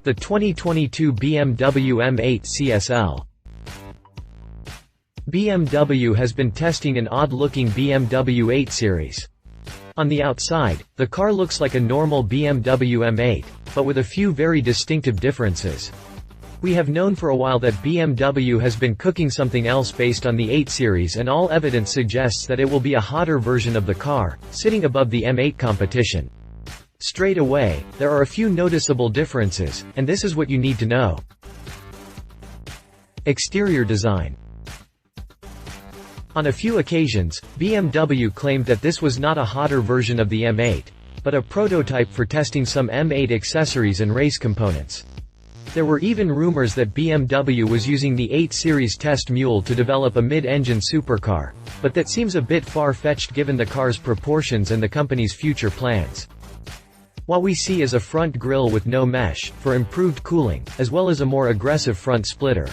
The 2022 BMW M8 Csl. BMW has been testing an odd-looking BMW 8 Series. On the outside, the car looks like a normal BMW M8, but with a few very distinctive differences. We have known for a while that BMW has been cooking something else based on the 8 Series, and all evidence suggests that it will be a hotter version of the car, sitting above the M8 competition. Straight away, there are a few noticeable differences, and this is what you need to know. Exterior design. On a few occasions, BMW claimed that this was not a hotter version of the M8, but a prototype for testing some M8 accessories and race components. There were even rumors that BMW was using the 8 Series test mule to develop a mid-engine supercar, but that seems a bit far-fetched given the car's proportions and the company's future plans. What we see is a front grille with no mesh, for improved cooling, as well as a more aggressive front splitter.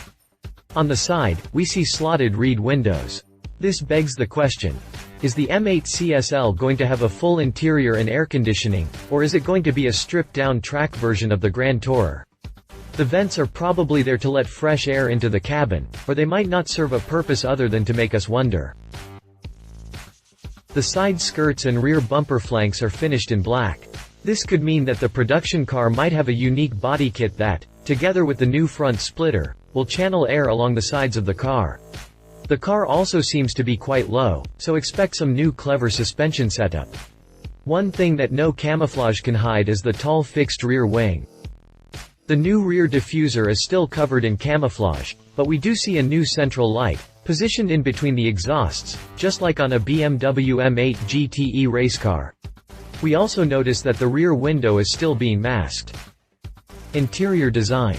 On the side, we see slotted rear windows. This begs the question: is the M8 Csl going to have a full interior and air conditioning, or is it going to be a stripped-down track version of the Grand Tourer? The vents are probably there to let fresh air into the cabin, or they might not serve a purpose other than to make us wonder. The side skirts and rear bumper flanks are finished in black. This could mean that the production car might have a unique body kit that, together with the new front splitter, will channel air along the sides of the car. The car also seems to be quite low, so expect some new clever suspension setup. One thing that no camouflage can hide is the tall fixed rear wing. The new rear diffuser is still covered in camouflage, but we do see a new central light, positioned in between the exhausts, just like on a BMW M8 GTE race car. We also notice that the rear window is still being masked. Interior design.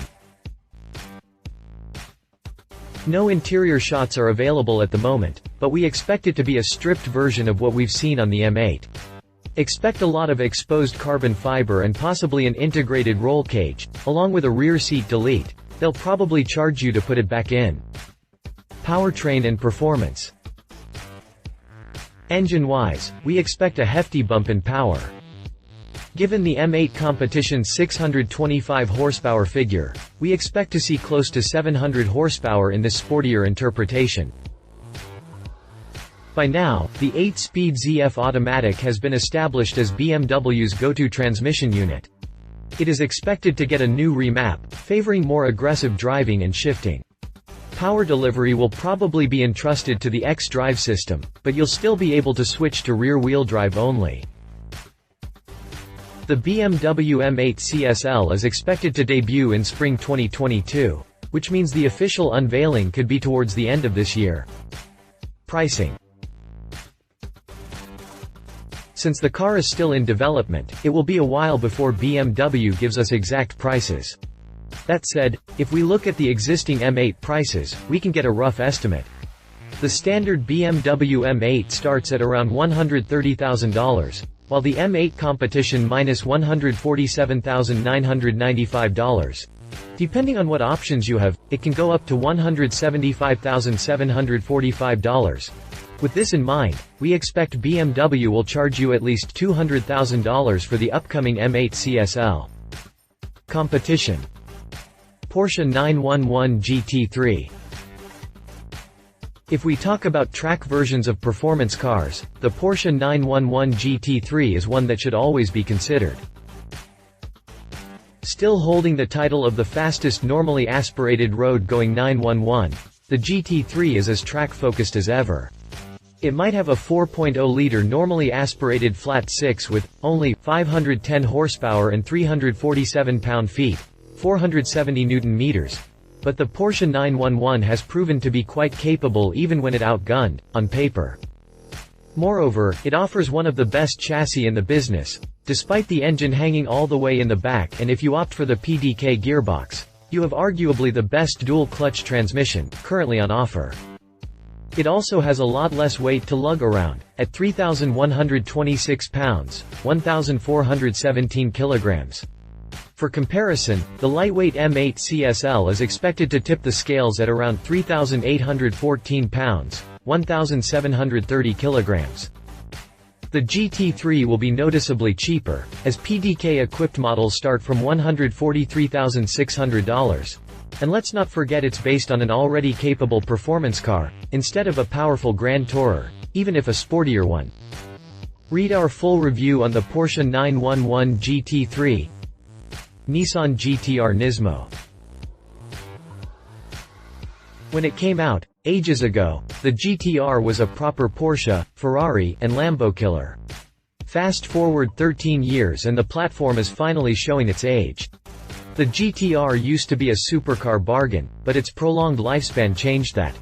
No interior shots are available at the moment, but we expect it to be a stripped version of what we've seen on the M8. Expect a lot of exposed carbon fiber and possibly an integrated roll cage, along with a rear seat delete. They'll probably charge you to put it back in. Powertrain and performance. Engine-wise, we expect a hefty bump in power. Given the M8 competition's 625 horsepower figure, we expect to see close to 700 horsepower in this sportier interpretation. By now, the 8-speed ZF automatic has been established as BMW's go-to transmission unit. It is expected to get a new remap, favoring more aggressive driving and shifting. Power delivery will probably be entrusted to the X-Drive system, but you'll still be able to switch to rear-wheel drive only. The BMW M8 Csl is expected to debut in spring 2022, which means the official unveiling could be towards the end of this year. Pricing. Since the car is still in development, it will be a while before BMW gives us exact prices. That said, if we look at the existing M8 prices, we can get a rough estimate. The standard BMW M8 starts at around $130,000, while the M8 competition minus $147,995. Depending on what options you have, it can go up to $175,745. With this in mind, we expect BMW will charge you at least $200,000 for the upcoming M8 Csl. Competition. Porsche 911 GT3. If we talk about track versions of performance cars, the Porsche 911 GT3 is one that should always be considered. Still holding the title of the fastest normally aspirated road-going 911, the GT3 is as track-focused as ever. It might have a 4.0-liter normally aspirated flat 6 with only 510 horsepower and 347 pound-feet, 470 Newton-meters. But the Porsche 911 has proven to be quite capable even when it outgunned, on paper. Moreover, it offers one of the best chassis in the business, despite the engine hanging all the way in the back, and if you opt for the PDK gearbox, you have arguably the best dual-clutch transmission, currently on offer. It also has a lot less weight to lug around, at 3,126 pounds, 1,417 kilograms. For comparison, the lightweight M8 Csl is expected to tip the scales at around 3,814 pounds, 1,730 kilograms. The GT3 will be noticeably cheaper, as PDK-equipped models start from $143,600. And let's not forget it's based on an already capable performance car, instead of a powerful Grand Tourer, even if a sportier one. Read our full review on the Porsche 911 GT3, Nissan GT-R Nismo. When it came out, ages ago, the GT-R was a proper Porsche, Ferrari, and Lambo killer. Fast forward 13 years and the platform is finally showing its age. The GT-R used to be a supercar bargain, but its prolonged lifespan changed that.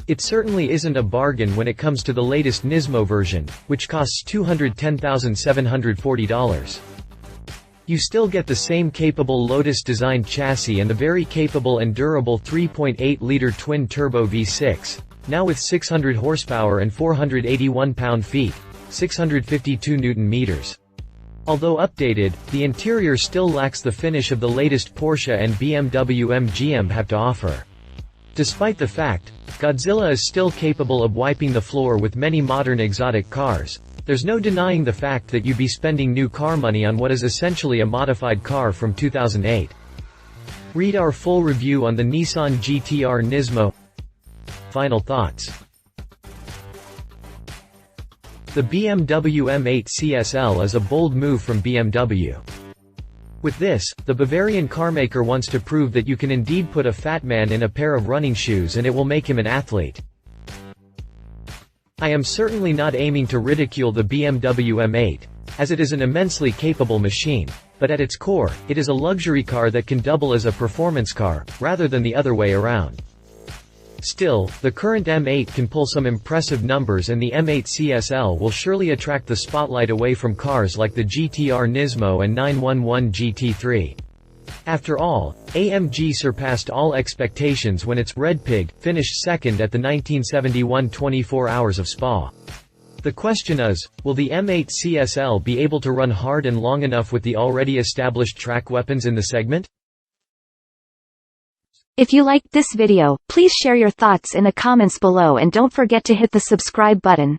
It certainly isn't a bargain when it comes to the latest Nismo version, which costs $210,740. You still get the same capable Lotus-designed chassis and the very capable and durable 3.8-liter twin-turbo V6, now with 600 horsepower and 481 pound-feet, 652 Nm. Although updated, the interior still lacks the finish of the latest Porsche and BMW M8 have to offer. Despite the fact, Godzilla is still capable of wiping the floor with many modern exotic cars, there's no denying the fact that you'd be spending new car money on what is essentially a modified car from 2008. Read our full review on the Nissan GT-R Nismo. Final thoughts. The BMW M8 Csl is a bold move from BMW. With this, the Bavarian carmaker wants to prove that you can indeed put a fat man in a pair of running shoes and it will make him an athlete. I am certainly not aiming to ridicule the BMW M8, as it is an immensely capable machine, but at its core, it is a luxury car that can double as a performance car, rather than the other way around. Still, the current M8 can pull some impressive numbers and the M8 Csl will surely attract the spotlight away from cars like the GT-R Nismo and 911 GT3. After all, AMG surpassed all expectations when its Red Pig finished second at the 1971 24 Hours of Spa. The question is, will the M8 Csl be able to run hard and long enough with the already established track weapons in the segment? If you liked this video, please share your thoughts in the comments below and don't forget to hit the subscribe button.